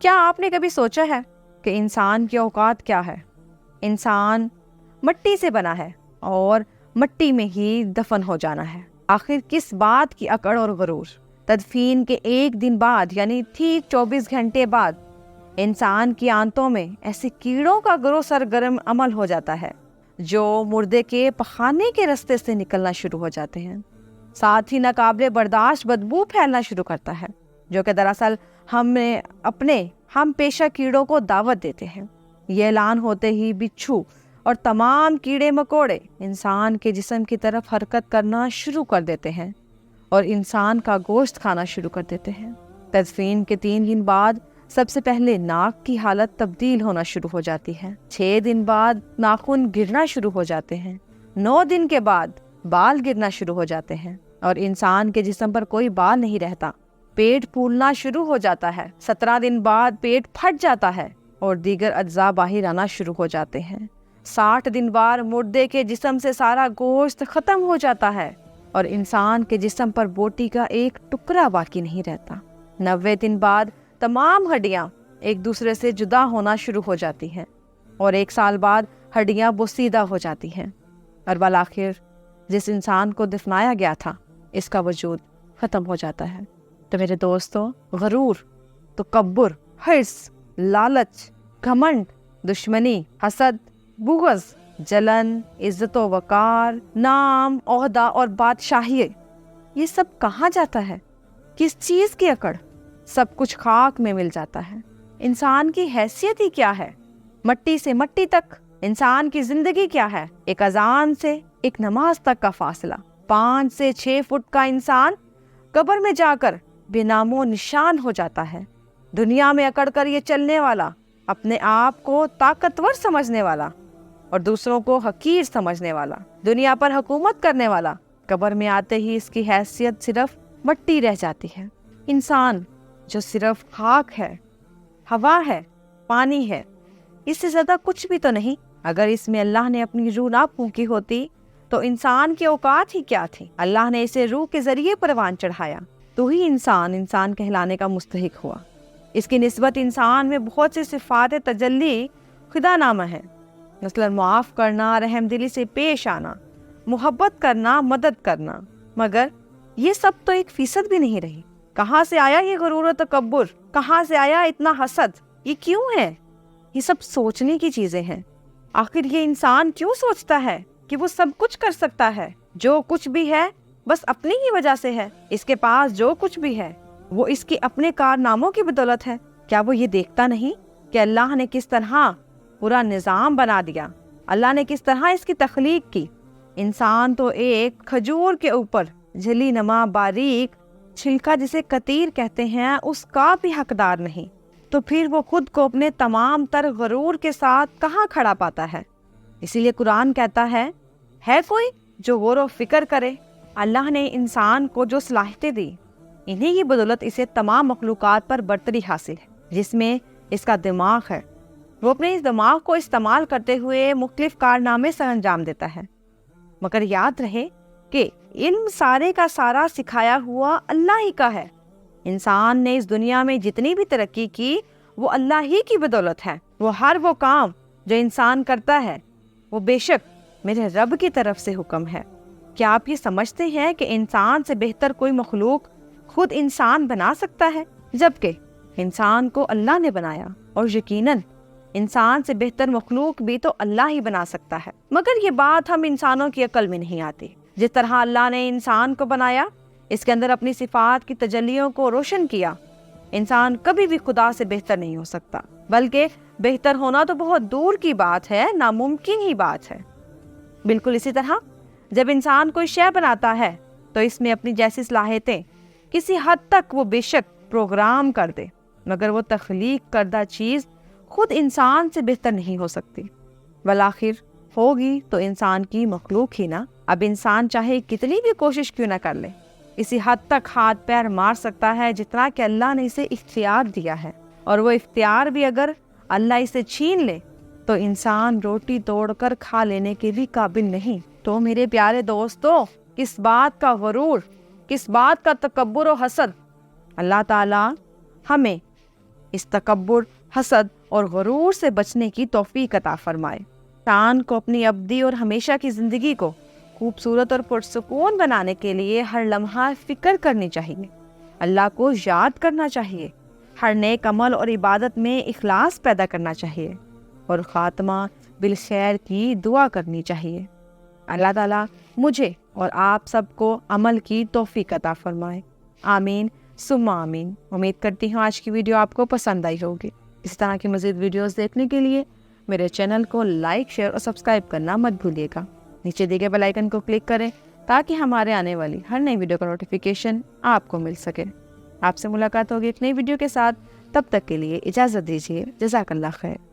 کیا آپ نے کبھی سوچا ہے کہ انسان کی اوقات کیا ہے؟ انسان مٹی سے بنا ہے اور مٹی میں ہی دفن ہو جانا ہے۔ آخر کس بات کی اکڑ اور غرور؟ تدفین کے ایک دن بعد یعنی ٹھیک 24 گھنٹے بعد انسان کی آنتوں میں ایسے کیڑوں کا گروہ سرگرم عمل ہو جاتا ہے جو مردے کے پخانے کے رستے سے نکلنا شروع ہو جاتے ہیں۔ ساتھ ہی ناقابل برداشت بدبو پھیلنا شروع کرتا ہے جو کہ دراصل ہم پیشہ کیڑوں کو دعوت دیتے ہیں۔ یہ اعلان ہوتے ہی بچھو اور تمام کیڑے مکوڑے انسان کے جسم کی طرف حرکت کرنا شروع کر دیتے ہیں اور انسان کا گوشت کھانا شروع کر دیتے ہیں۔ تدفین کے 3 دن بعد سب سے پہلے ناک کی حالت تبدیل ہونا شروع ہو جاتی ہے۔ 6 دن بعد ناخن گرنا شروع ہو جاتے ہیں۔ 9 دن کے بعد بال گرنا شروع ہو جاتے ہیں اور انسان کے جسم پر کوئی بال نہیں رہتا۔ پیٹ پھولنا شروع ہو جاتا ہے۔ 17 دن بعد پیٹ پھٹ جاتا ہے اور دیگر اجزاء باہر آنا شروع ہو جاتے ہیں۔ 60 دن بعد مردے کے جسم سے سارا گوشت ختم ہو جاتا ہے اور انسان کے جسم پر بوٹی کا ایک ٹکڑا باقی نہیں رہتا۔ 90 دن بعد تمام ہڈیاں ایک دوسرے سے جدا ہونا شروع ہو جاتی ہیں اور 1 سال بعد ہڈیاں بوسیدہ ہو جاتی ہیں اور بالآخر جس انسان کو دفنایا گیا تھا اس کا وجود ختم ہو جاتا ہے۔ تو میرے دوستو، غرور، تکبر، حرص، لالچ، گھمنڈ، دشمنی، حسد، بغض، جلن، عزت و وقار، نام، عہدہ اور بادشاہی، یہ سب کہاں جاتا ہے؟ کس چیز کی اکڑ؟ سب کچھ خاک میں مل جاتا ہے۔ انسان کی حیثیت ہی کیا ہے؟ مٹی سے مٹی تک۔ انسان کی زندگی کیا ہے؟ ایک اذان سے ایک نماز تک کا فاصلہ۔ 5 سے 6 فٹ کا انسان قبر میں جا کر بے نام و نشان ہو جاتا ہے۔ دنیا میں اکڑ کر یہ چلنے والا، اپنے آپ کو طاقتور سمجھنے والا اور دوسروں کو حقیر سمجھنے والا، دنیا پر حکومت کرنے والا، قبر میں آتے ہی اس کی حیثیت صرف مٹی رہ جاتی ہے۔ انسان جو صرف خاک ہے، ہوا ہے، پانی ہے، اس سے زیادہ کچھ بھی تو نہیں۔ اگر اس میں اللہ نے اپنی روح نہ پھونکی ہوتی تو انسان کی اوقات ہی کیا تھی؟ اللہ نے اسے روح کے ذریعے پروان چڑھایا تو ہی انسان کہلانے کا مستحق ہوا۔ اس کی نسبت انسان میں بہت سے صفات تجلی خدا نامہ ہے، مثلا معاف کرنا، رحم دلی سے پیش آنا، محبت کرنا، مدد کرنا، مگر یہ سب تو 1% بھی نہیں رہی۔ کہاں سے آیا یہ غرور و تکبر؟ کہاں سے آیا اتنا حسد؟ یہ کیوں ہے؟ یہ سب سوچنے کی چیزیں ہیں۔ آخر یہ انسان کیوں سوچتا ہے کہ وہ سب کچھ کر سکتا ہے؟ جو کچھ بھی ہے بس اپنی ہی وجہ سے ہے۔ اس کے پاس جو کچھ بھی ہے وہ اس کے اپنے کارناموں کی بدولت ہے۔ کیا وہ یہ دیکھتا نہیں کہ اللہ نے کس طرح پورا نظام بنا دیا؟ اللہ نے کس طرح اس کی تخلیق کی؟ انسان تو ایک کھجور کے اوپر جھلی نما باریک چھلکا جسے قطیر کہتے ہیں اس کا بھی حقدار نہیں، تو پھر وہ خود کو اپنے تمام تر غرور کے ساتھ کہاں کھڑا پاتا ہے؟ اسی لیے قرآن کہتا ہے کوئی جو غور و فکر کرے؟ اللہ نے انسان کو جو صلاحیتیں دی، انہیں کی بدولت اسے تمام مخلوقات پر برتری حاصل ہے، جس میں اس کا دماغ ہے۔ وہ اپنے اس دماغ کو استعمال کرتے ہوئے مختلف کارنامے سر انجام دیتا ہے، مگر یاد رہے کہ علم سارے کا سارا سکھایا ہوا اللہ ہی کا ہے۔ انسان نے اس دنیا میں جتنی بھی ترقی کی وہ اللہ ہی کی بدولت ہے۔ وہ کام جو انسان کرتا ہے وہ بے شک میرے رب کی طرف سے حکم ہے۔ کیا آپ یہ سمجھتے ہیں کہ انسان سے بہتر کوئی مخلوق خود انسان بنا سکتا ہے؟ جبکہ انسان کو اللہ نے بنایا، اور یقیناً انسان سے بہتر مخلوق بھی تو اللہ ہی بنا سکتا ہے، مگر یہ بات ہم انسانوں کی عقل میں نہیں آتی۔ جس طرح اللہ نے انسان کو بنایا، اس کے اندر اپنی صفات کی تجلیوں کو روشن کیا، انسان کبھی بھی خدا سے بہتر نہیں ہو سکتا، بلکہ بہتر ہونا تو بہت دور کی بات ہے، ناممکن ہی بات ہے۔ بالکل اسی طرح جب انسان کوئی شے بناتا ہے تو اس میں اپنی جیسی صلاحیتیں کسی حد تک وہ بے شک پروگرام کر دے، مگر وہ تخلیق کردہ چیز خود انسان سے بہتر نہیں ہو سکتی، بالآخر ہوگی تو انسان کی مخلوق ہی نا۔ اب انسان چاہے کتنی بھی کوشش کیوں نہ کر لے، اسی حد تک ہاتھ پیر مار سکتا ہے جتنا کہ اللہ نے اسے اختیار دیا ہے، اور وہ اختیار بھی اگر اللہ اسے چھین لے تو انسان روٹی توڑ کر کھا لینے کے بھی قابل نہیں۔ تو میرے پیارے دوستو، کس بات کا غرور، کس بات کا تکبر و حسد؟ اللہ تعالی ہمیں اس تکبر، حسد اور غرور سے بچنے کی توفیق عطا فرمائے۔ انسان کو اپنی ابدی اور ہمیشہ کی زندگی کو خوبصورت اور پرسکون بنانے کے لیے ہر لمحہ فکر کرنی چاہیے، اللہ کو یاد کرنا چاہیے، ہر نیک عمل اور عبادت میں اخلاص پیدا کرنا چاہیے اور خاتمہ بالخیر کی دعا کرنی چاہیے۔ اللہ تعالیٰ مجھے اور آپ سب کو عمل کی توفیق عطا فرمائے، آمین ثم آمین۔ امید کرتی ہوں آج کی ویڈیو آپ کو پسند آئی ہوگی۔ اس طرح کی مزید ویڈیوز دیکھنے کے لیے میرے چینل کو لائک، شیئر اور سبسکرائب کرنا مت بھولیے گا۔ نیچے دیے گئے بیل آئیکن کو کلک کریں تاکہ ہمارے آنے والی ہر نئی ویڈیو کا نوٹیفیکیشن آپ کو مل سکے۔ آپ سے ملاقات ہوگی ایک نئی ویڈیو کے ساتھ، تب تک کے لیے اجازت دیجیے۔ جزاک اللہ خیر۔